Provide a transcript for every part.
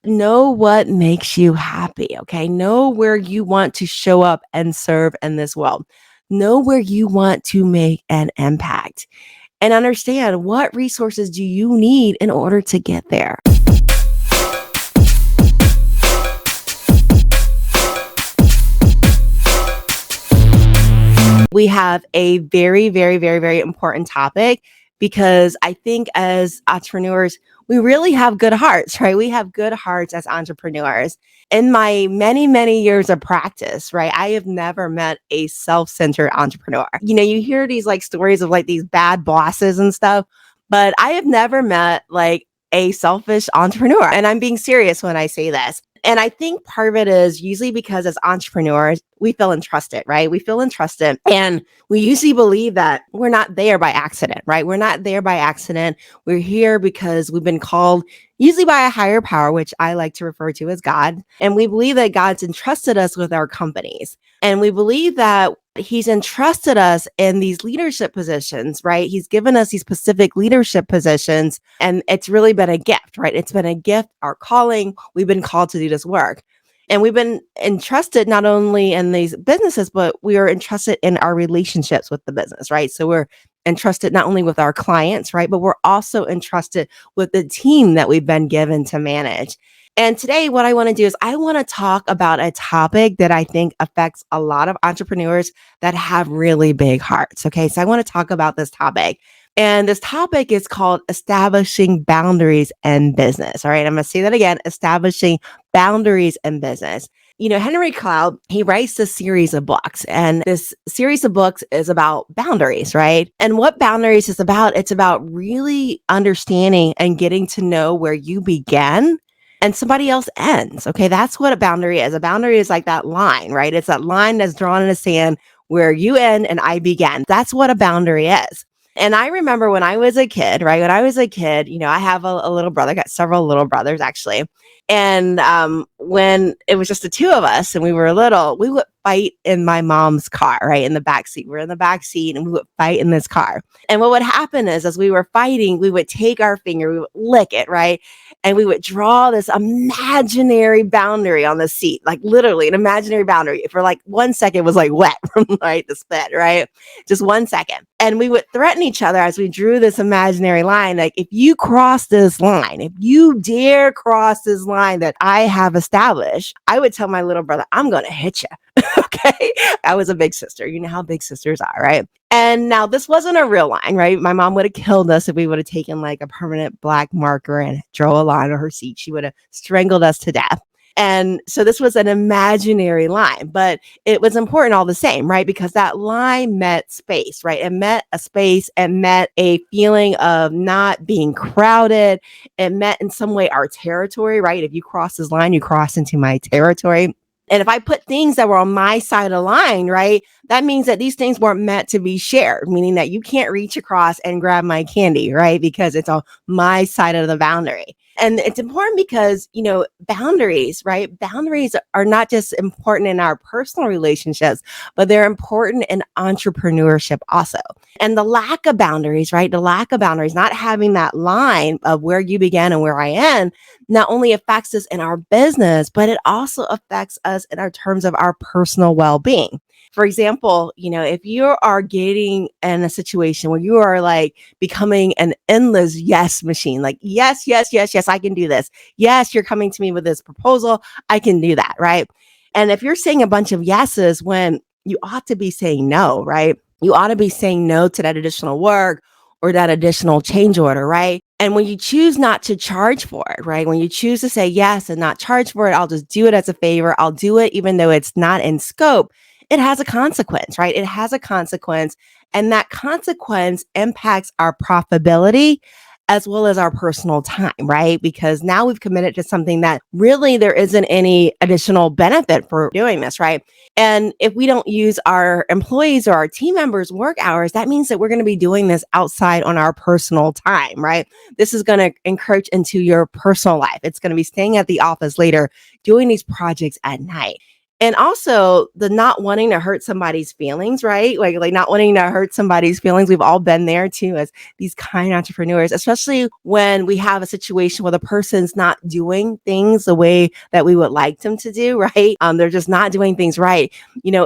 Know what makes you happy. Okay. Know where you want to show up and serve in this world. Know where you want to make an impact and understand what resources do you need in order to get there. We have a very, very, very, very important topic because I think as entrepreneurs, we really have good hearts, right? We have good hearts as entrepreneurs. In my many, many years of practice, right, I have never met a self-centered entrepreneur. You hear these like stories of like these bad bosses and stuff, but I have never met like a selfish entrepreneur. And I'm being serious when I say this. And I think part of it is usually because as entrepreneurs, we feel entrusted, right? We feel entrusted. And we usually believe that we're not there by accident, right? We're not there by accident. We're here because we've been called usually by a higher power, which I like to refer to as God. And we believe that God's entrusted us with our companies. And we believe that He's entrusted us in these leadership positions, right? He's given us these specific leadership positions, and it's really been a gift, right? It's been a gift, our calling. We've been called to do this work. And we've been entrusted not only in these businesses, but we are entrusted in our relationships with the business, right? So we're entrusted not only with our clients, right? But we're also entrusted with the team that we've been given to manage. And today, what I want to do is I want to talk about a topic that I think affects a lot of entrepreneurs that have really big hearts. Okay. So I want to talk about this topic. And this topic is called establishing boundaries in business. All right. I'm going to say that again, establishing boundaries in business. Henry Cloud, he writes this series of books, and this series of books is about boundaries, right? And what boundaries is about, it's about really understanding and getting to know where you begin and somebody else ends. Okay. That's what a boundary is. A boundary is like that line, right? It's that line that's drawn in the sand where you end and I began. That's what a boundary is. And I remember when I was a kid, right? When I was a kid, I have a little brother, I got several little brothers actually. And when it was just the two of us and we were little, we would fight in my mom's car, right? In the back seat. We're in the back seat and we would fight in this car. And what would happen is as we were fighting, we would take our finger, we would lick it, right? And we would draw this imaginary boundary on the seat, like literally an imaginary boundary. For like 1 second was like wet from like the spit, right? Just 1 second. And we would threaten each other as we drew this imaginary line. Like, if you cross this line, if you dare cross this line that I have established, I would tell my little brother, I'm going to hit you. Okay. I was a big sister. You know how big sisters are, right? And now this wasn't a real line, right? My mom would have killed us if we would have taken like a permanent black marker and draw a line on her seat. She would have strangled us to death. And so this was an imaginary line, but it was important all the same, right? Because that line met space, right? It met a space and met a feeling of not being crowded. It met in some way our territory, right? If you cross this line, you cross into my territory. And if I put things that were on my side of the line, right, that means that these things weren't meant to be shared, meaning that you can't reach across and grab my candy, right? Because it's on my side of the boundary. And it's important because, boundaries, right? Boundaries are not just important in our personal relationships, but they're important in entrepreneurship also. And the lack of boundaries, right? The lack of boundaries, not having that line of where you began and where I end, not only affects us in our business, but it also affects us in our terms of our personal well-being. For example, if you are getting in a situation where you are like becoming an endless yes machine, like, yes, yes, yes, yes, I can do this. Yes, you're coming to me with this proposal. I can do that, right? And if you're saying a bunch of yeses when you ought to be saying no, right? You ought to be saying no to that additional work or that additional change order, right? And when you choose not to charge for it, right? When you choose to say yes and not charge for it, I'll just do it as a favor. I'll do it even though it's not in scope. It has a consequence, right? It has a consequence. And that consequence impacts our profitability as well as our personal time, right? Because now we've committed to something that really there isn't any additional benefit for doing this, right? And if we don't use our employees or our team members' work hours, that means that we're going to be doing this outside on our personal time, right? This is going to encroach into your personal life. It's going to be staying at the office later, doing these projects at night. And also the not wanting to hurt somebody's feelings, right? Like not wanting to hurt somebody's feelings. We've all been there too as these kind entrepreneurs, especially when we have a situation where the person's not doing things the way that we would like them to do, right? They're just not doing things right.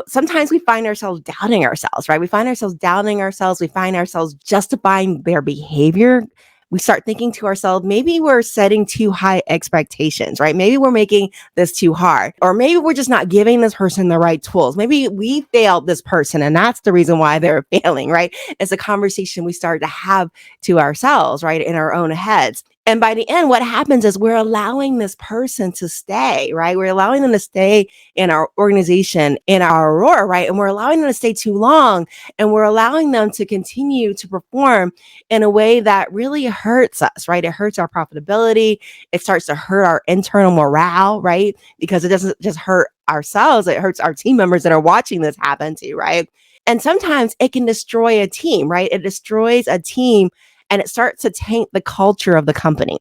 Sometimes we find ourselves doubting ourselves, right? We find ourselves doubting ourselves. We find ourselves justifying their behavior. We start thinking to ourselves, maybe we're setting too high expectations, right? Maybe we're making this too hard, or maybe we're just not giving this person the right tools. Maybe we failed this person and that's the reason why they're failing, right? It's a conversation we start to have to ourselves, right? In our own heads. And by the end, what happens is we're allowing this person to stay, right? We're allowing them to stay in our organization, in our Aurora, right? And we're allowing them to stay too long, and we're allowing them to continue to perform in a way that really hurts us, right? It hurts our profitability. It starts to hurt our internal morale, right? Because it doesn't just hurt ourselves, it hurts our team members that are watching this happen to, right? And sometimes it can destroy a team, right? It destroys a team and it starts to taint the culture of the company.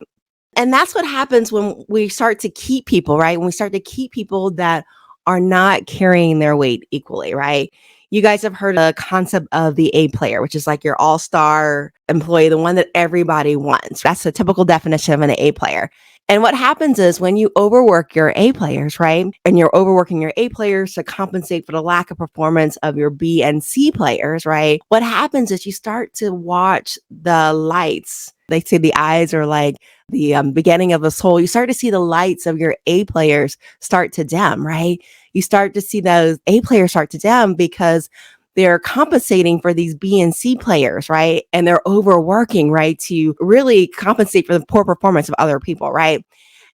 And that's what happens when we start to keep people, right? When we start to keep people that are not carrying their weight equally, right? You guys have heard the concept of the A player, which is like your all-star employee, the one that everybody wants. That's the typical definition of an A player. And what happens is when you overwork your A players, right? And you're overworking your A players to compensate for the lack of performance of your B and C players, right? What happens is you start to watch the lights. They say the eyes are like the beginning of the soul. You start to see the lights of your A players start to dim, right? You start to see those A players start to dim because they're compensating for these B and C players, right? And they're overworking, right? To really compensate for the poor performance of other people, right?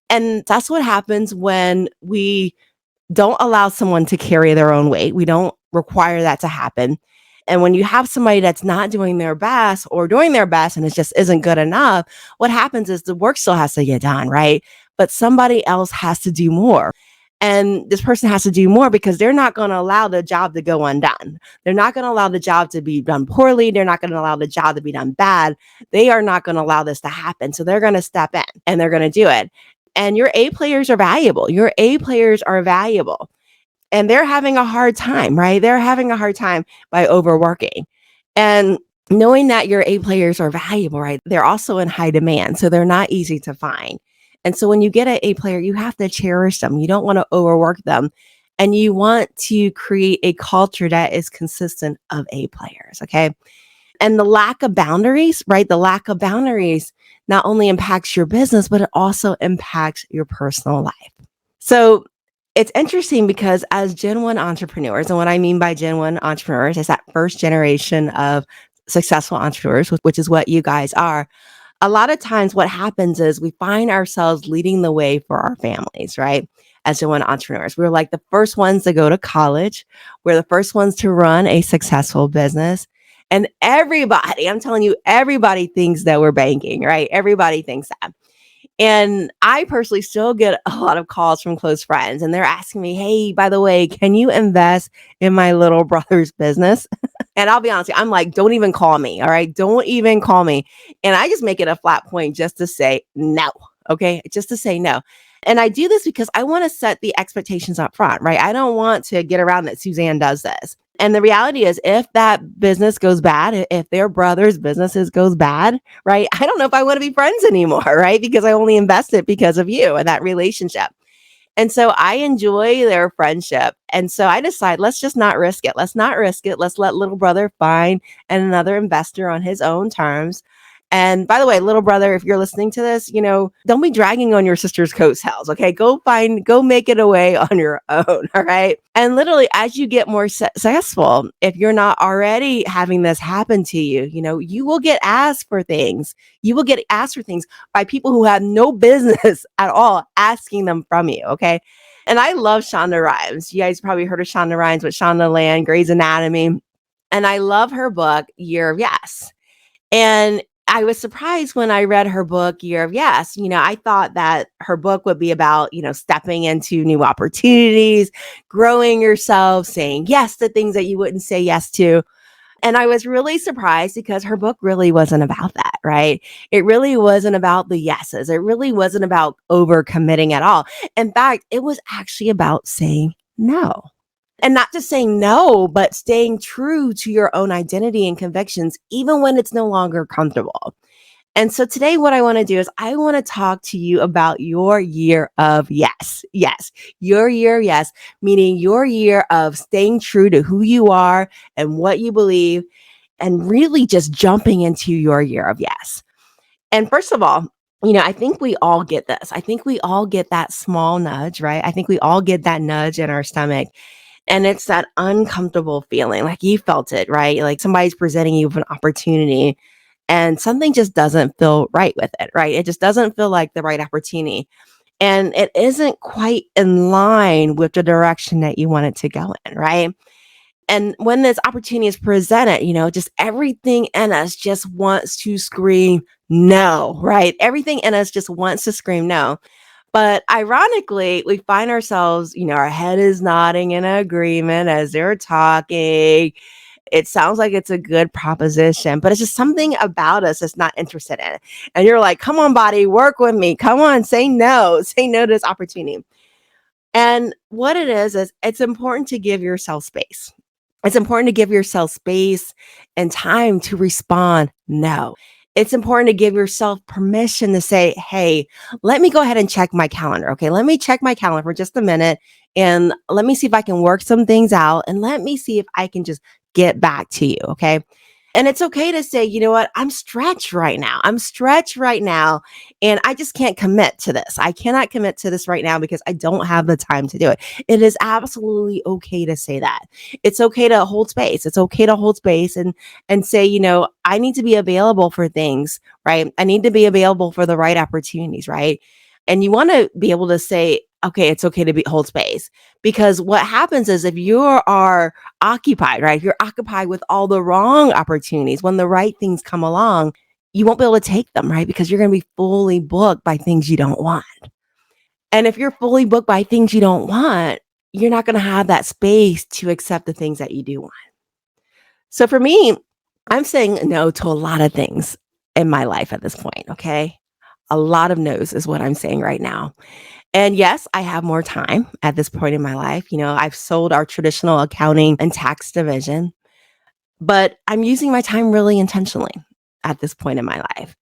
And that's what happens when we don't allow someone to carry their own weight. We don't require that to happen. And when you have somebody that's not doing their best or doing their best and it just isn't good enough, what happens is the work still has to get done, right? But somebody else has to do more. And this person has to do more because they're not going to allow the job to go undone. They're not going to allow the job to be done poorly. They're not going to allow the job to be done bad. They are not going to allow this to happen. So they're going to step in and they're going to do it. And your A players are valuable. Your A players are valuable. And they're having a hard time, right? They're having a hard time by overworking. And knowing that your A players are valuable, right? They're also in high demand. So they're not easy to find. And so when you get an A player, you have to cherish them. You don't want to overwork them. And you want to create a culture that is consistent of A players. Okay. And the lack of boundaries, right? The lack of boundaries not only impacts your business, but it also impacts your personal life. So it's interesting because as Gen 1 entrepreneurs, and what I mean by Gen 1 entrepreneurs is that first generation of successful entrepreneurs, which is what you guys are. A lot of times what happens is we find ourselves leading the way for our families, right? As Gen 1 entrepreneurs, we're like the first ones to go to college. We're the first ones to run a successful business. And everybody, I'm telling you, everybody thinks that we're banking, right? Everybody thinks that. And I personally still get a lot of calls from close friends and they're asking me, hey, by the way, can you invest in my little brother's business? And I'll be honest, I'm like, don't even call me. All right. Don't even call me. And I just make it a flat point just to say no. Okay. Just to say no. And I do this because I want to set the expectations up front, right? I don't want to get around that Susanne does this. And the reality is, if that business goes bad, if their brother's businesses goes bad, right? I don't know if I want to be friends anymore, right? Because I only invested because of you and that relationship. And so I enjoy their friendship. And so I decide, let's just not risk it. Let's not risk it. Let's let little brother find another investor on his own terms. And by the way, little brother, if you're listening to this, don't be dragging on your sister's coattails. Okay. Go make it away on your own. All right. And literally, as you get more successful, if you're not already having this happen to you, you will get asked for things. You will get asked for things by people who have no business at all asking them from you. Okay. And I love Shonda Rhimes. You guys probably heard of Shonda Rhimes with Shonda Land, Grey's Anatomy. And I love her book, Year of Yes. And I was surprised when I read her book, Year of Yes. I thought that her book would be about, stepping into new opportunities, growing yourself, saying yes to things that you wouldn't say yes to. And I was really surprised because her book really wasn't about that, right? It really wasn't about the yeses. It really wasn't about overcommitting at all. In fact, it was actually about saying no. And not just saying no, but staying true to your own identity and convictions, even when it's no longer comfortable. And so today, what I want to do is I want to talk to you about your year of yes. Yes, your year of yes, meaning your year of staying true to who you are and what you believe, and really just jumping into your year of yes. And first of all, I think we all get this. I think we all get that small nudge, right? I think we all get that nudge in our stomach. And it's that uncomfortable feeling, like you felt it, right? Like somebody's presenting you with an opportunity and something just doesn't feel right with it, right? It just doesn't feel like the right opportunity. And it isn't quite in line with the direction that you want it to go in, right? And when this opportunity is presented, just everything in us just wants to scream no, right? Everything in us just wants to scream no. But ironically, we find ourselves, our head is nodding in agreement as they're talking. It sounds like it's a good proposition, but it's just something about us that's not interested in it. And you're like, come on, body, work with me. Come on, say no to this opportunity. And what it is it's important to give yourself space. It's important to give yourself space and time to respond no. It's important to give yourself permission to say, hey, let me go ahead and check my calendar. Okay, let me check my calendar for just a minute and let me see if I can work some things out and let me see if I can just get back to you. Okay. And it's okay to say, you know what, I'm stretched right now. I'm stretched right now. And I just can't commit to this. I cannot commit to this right now because I don't have the time to do it. It is absolutely okay to say that. It's okay to hold space. It's okay to hold space and say, I need to be available for things, right? I need to be available for the right opportunities, right? And you want to be able to say, okay, it's okay to hold space, because what happens is if you are occupied, right? If you're occupied with all the wrong opportunities, when the right things come along, you won't be able to take them, right? Because you're going to be fully booked by things you don't want. And if you're fully booked by things you don't want, you're not going to have that space to accept the things that you do want. So for me, I'm saying no to a lot of things in my life at this point, okay? A lot of no's is what I'm saying right now. And yes, I have more time at this point in my life. I've sold our traditional accounting and tax division, but I'm using my time really intentionally at this point in my life.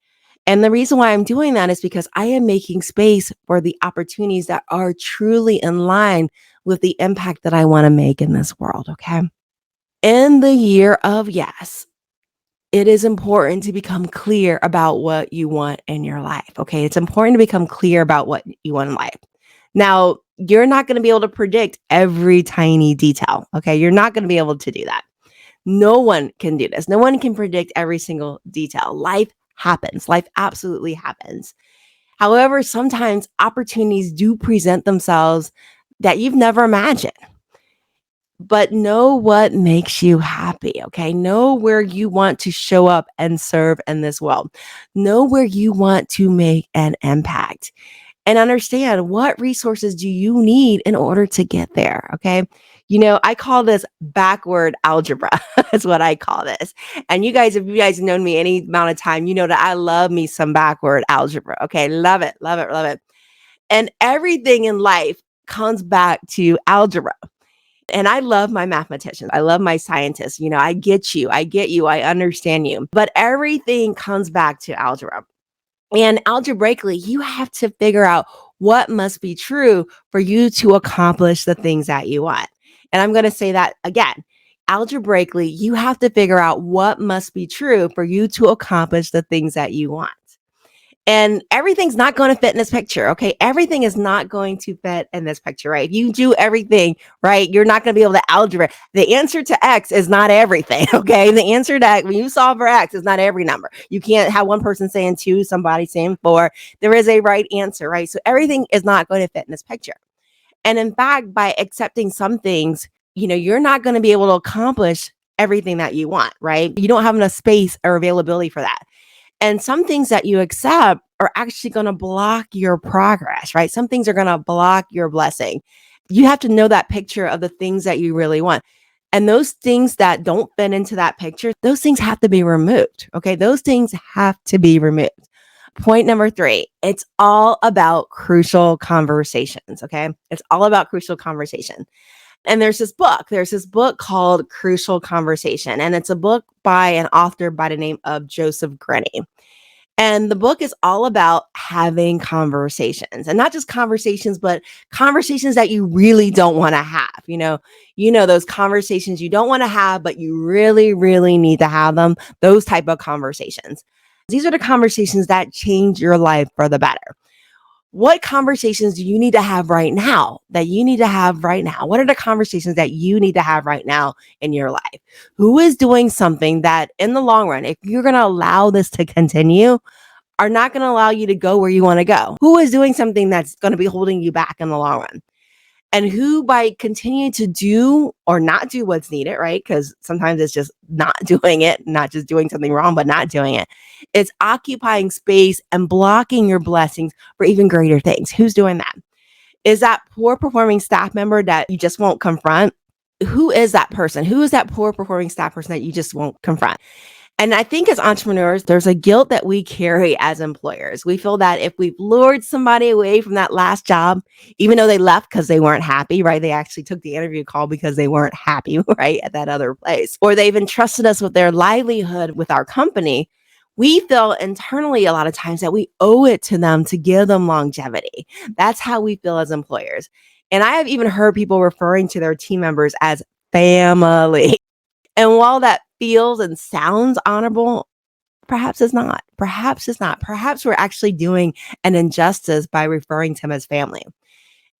And the reason why I'm doing that is because I am making space for the opportunities that are truly in line with the impact that I want to make in this world. Okay. In the year of yes, it is important to become clear about what you want in your life. Okay. It's important to become clear about what you want in life. Now, you're not going to be able to predict every tiny detail. Okay. You're not going to be able to do that. No one can do this. No one can predict every single detail. Life happens. Life absolutely happens. However, sometimes opportunities do present themselves that you've never imagined. But know what makes you happy, okay? Know where you want to show up and serve in this world. Know where you want to make an impact and understand what resources do you need in order to get there, okay? I call this backward algebra. That's what I call this. And you guys, if you guys have known me any amount of time, you know that I love me some backward algebra, okay? Love it, love it, love it. And everything in life comes back to algebra. And I love my mathematicians. I love my scientists. I get you. I get you. I understand you. But everything comes back to algebra. And algebraically, you have to figure out what must be true for you to accomplish the things that you want. And I'm going to say that again. Algebraically, you have to figure out what must be true for you to accomplish the things that you want. And everything's not going to fit in this picture, okay? Everything is not going to fit in this picture, right? If you do everything, right, you're not going to be able to algebra. The answer to X is not everything, okay? The answer to X, when you solve for X, is not every number. You can't have one person saying 2, somebody saying 4. There is a right answer, right? So everything is not going to fit in this picture. And in fact, by accepting some things, you're not going to be able to accomplish everything that you want, right? You don't have enough space or availability for that. And some things that you accept are actually going to block your progress, right? Some things are going to block your blessing. You have to know that picture of the things that you really want. And those things that don't fit into that picture, those things have to be removed. Okay. Those things have to be removed. Point number 3, it's all about crucial conversations. Okay. It's all about crucial conversation. And there's this book called Crucial Conversation, and it's a book by an author by the name of Joseph Grenny. And the book is all about having conversations, and not just conversations, but conversations that you really don't want to have. Those conversations you don't want to have, but you really, really need to have them. Those type of conversations. These are the conversations that change your life for the better. What conversations do you need to have right now that you need to have right now? What are the conversations that you need to have right now in your life? Who is doing something that in the long run, if you're going to allow this to continue, are not going to allow you to go where you want to go? Who is doing something that's going to be holding you back in the long run? And who, by continuing to do or not do what's needed, right? Because sometimes it's just not doing it, not just doing something wrong, but not doing it. It's occupying space and blocking your blessings for even greater things. Who's doing that? Is that poor performing staff member that you just won't confront? Who is that person? Who is that poor performing staff person that you just won't confront? And I think as entrepreneurs, there's a guilt that we carry as employers. We feel that if we've lured somebody away from that last job, even though they left because they weren't happy, right? They actually took the interview call because they weren't happy, right, at that other place, or they've entrusted us with their livelihood with our company. We feel internally a lot of times that we owe it to them to give them longevity. That's how we feel as employers. And I have even heard people referring to their team members as family. And while that feels and sounds honorable, perhaps it's not. Perhaps it's not. Perhaps we're actually doing an injustice by referring to them as family.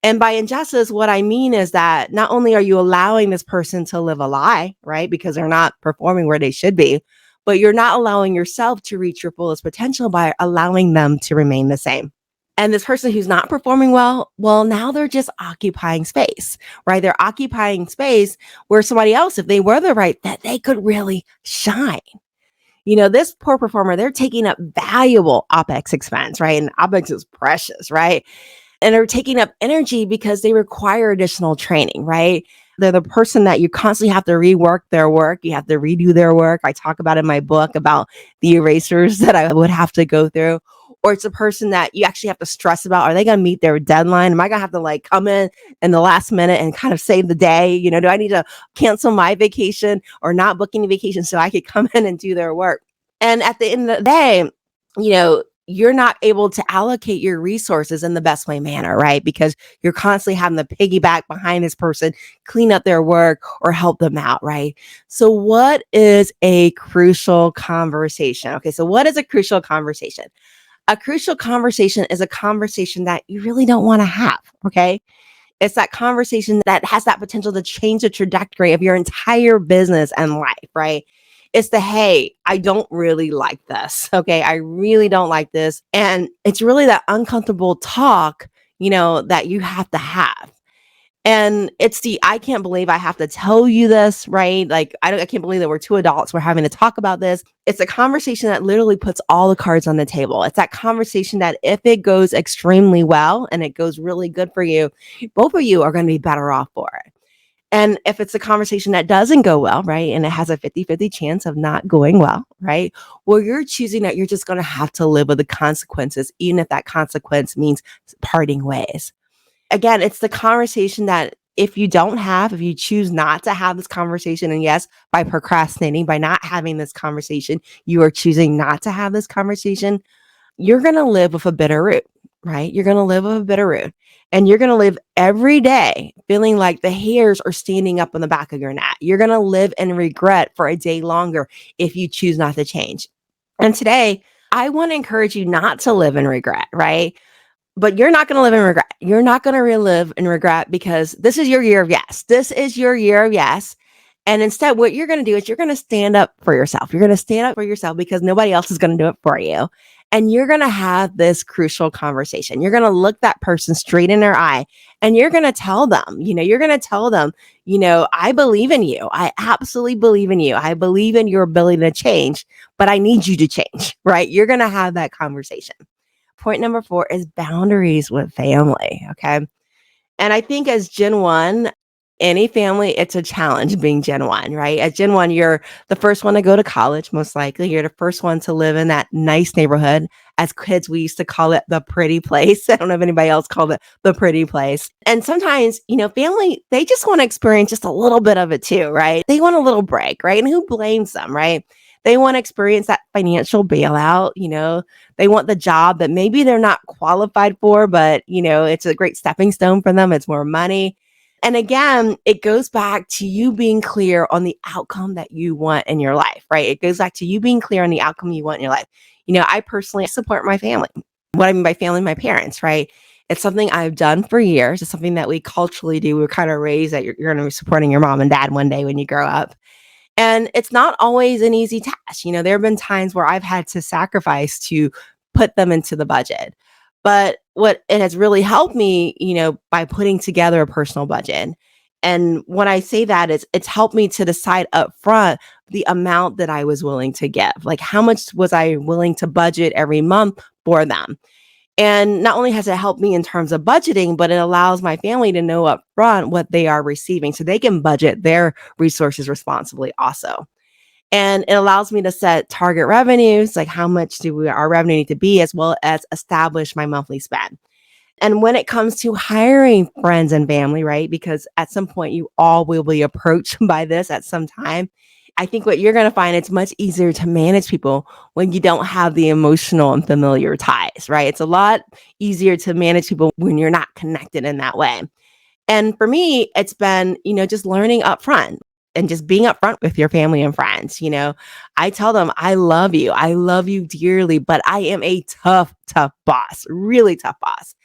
And by injustice, what I mean is that not only are you allowing this person to live a lie, right? Because they're not performing where they should be, but you're not allowing yourself to reach your fullest potential by allowing them to remain the same. And this person who's not performing well, now they're just occupying space, right? They're occupying space where somebody else, if they were the right fit, they could really shine. This poor performer, they're taking up valuable OPEX expense, right? And OPEX is precious, right? And they're taking up energy because they require additional training, right? They're the person that you constantly have to rework their work. You have to redo their work. I talk about in my book about the erasers that I would have to go through. Or it's a person that you actually have to stress about. Are they going to meet their deadline? Am I going to have to come in the last minute and kind of save the day? Do I need to cancel my vacation or not book any vacation so I could come in and do their work? And at the end of the day, you're not able to allocate your resources in the best way manner, right? Because you're constantly having to piggyback behind this person, clean up their work or help them out, right? So what is a crucial conversation? Okay, so what is a crucial conversation? A crucial conversation is a conversation that you really don't want to have, okay? It's that conversation that has that potential to change the trajectory of your entire business and life, right? It's hey, I don't really like this, okay? I really don't like this. And it's really that uncomfortable talk, that you have to have. And it's I can't believe I have to tell you this, right? I can't believe that we're two adults. We're having to talk about this. It's a conversation that literally puts all the cards on the table. It's that conversation that if it goes extremely well and it goes really good for you, both of you are going to be better off for it. And if it's a conversation that doesn't go well, right, and it has a 50-50 chance of not going well, right, well, you're choosing that you're just going to have to live with the consequences, even if that consequence means parting ways. Again, it's the conversation that if you choose not to have this conversation, and yes, by procrastinating, by not having this conversation, you are choosing not to have this conversation, you're going to live with a bitter root, right? You're going to live with a bitter root. And you're going to live every day feeling like the hairs are standing up on the back of your neck. You're going to live in regret for a day longer if you choose not to change. And today, I want to encourage you not to live in regret, right? But you're not going to live in regret. You're not going to relive in regret because this is your year of yes. This is your year of yes. And instead, what you're going to do is you're going to stand up for yourself. You're going to stand up for yourself because nobody else is going to do it for you. And you're going to have this crucial conversation. You're going to look that person straight in their eye and you're going to tell them, I believe in you. I absolutely believe in you. I believe in your ability to change, but I need you to change, right? You're going to have that conversation. Point number 4 is boundaries with family. Okay. And I think as Gen 1, Any family, it's a challenge being Gen 1, right? At Gen 1, you're the first one to go to college, most likely. You're the first one to live in that nice neighborhood. As kids, we used to call it the pretty place. I don't know if anybody else called it the pretty place. And sometimes, family, they just want to experience just a little bit of it too, right? They want a little break, right? And who blames them, right? They want to experience that financial bailout. They want the job that maybe they're not qualified for, but, it's a great stepping stone for them. It's more money. And again, it goes back to you being clear on the outcome that you want in your life, right? It goes back to you being clear on the outcome you want in your life. I personally support my family. What I mean by family, my parents, right? It's something I've done for years. It's something that we culturally do. We're kind of raised that you're going to be supporting your mom and dad one day when you grow up. And it's not always an easy task. There have been times where I've had to sacrifice to put them into the budget. But what it has really helped me, by putting together a personal budget. And when I say that is it's helped me to decide up front the amount that I was willing to give. Like how much was I willing to budget every month for them? And not only has it helped me in terms of budgeting, but it allows my family to know up front what they are receiving so they can budget their resources responsibly also. And it allows me to set target revenues, like how much our revenue need to be, as well as establish my monthly spend. And when it comes to hiring friends and family, right? Because at some point you all will be approached by this at some time. I think what you're going to find it's much easier to manage people when you don't have the emotional and familiar ties, right? It's a lot easier to manage people when you're not connected in that way. And for me, it's been, just learning upfront and just being upfront with your family and friends. I tell them, I love you. I love you dearly, but I am a tough, tough boss, really tough boss.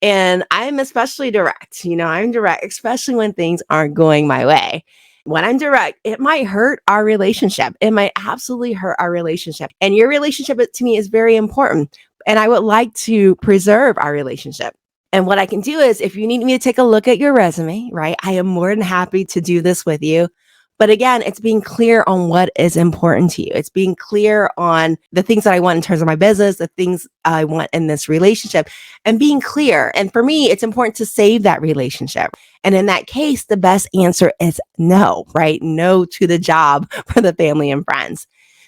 And I'm especially direct. I'm direct, especially when things aren't going my way. When I'm direct, it might hurt our relationship. It might absolutely hurt our relationship. And your relationship to me is very important. And I would like to preserve our relationship. And what I can do is if you need me to take a look at your resume, right, I am more than happy to do this with you. But again, it's being clear on what is important to you. It's being clear on the things that I want in terms of my business, the things I want in this relationship, and being clear. And for me, it's important to save that relationship. And in that case, the best answer is no, right? No to the job for the family and friends.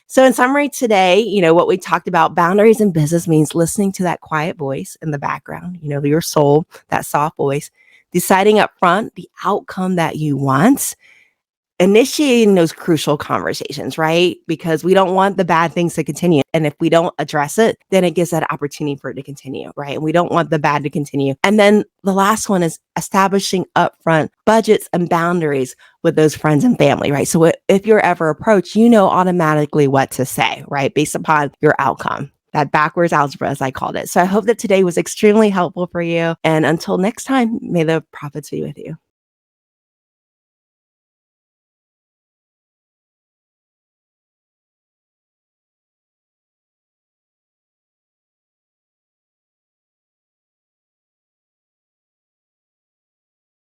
So in summary today, what we talked about boundaries in business means listening to that quiet voice in the background, your soul, that soft voice, deciding up front the outcome that you want, initiating those crucial conversations, right? Because we don't want the bad things to continue. And if we don't address it, then it gives that opportunity for it to continue, right? And we don't want the bad to continue. And then the last one is establishing upfront budgets and boundaries with those friends and family, right? So if you're ever approached, automatically what to say, right? Based upon your outcome. That backwards algebra, as I called it. So I hope that today was extremely helpful for you. And until next time, may the profits be with you.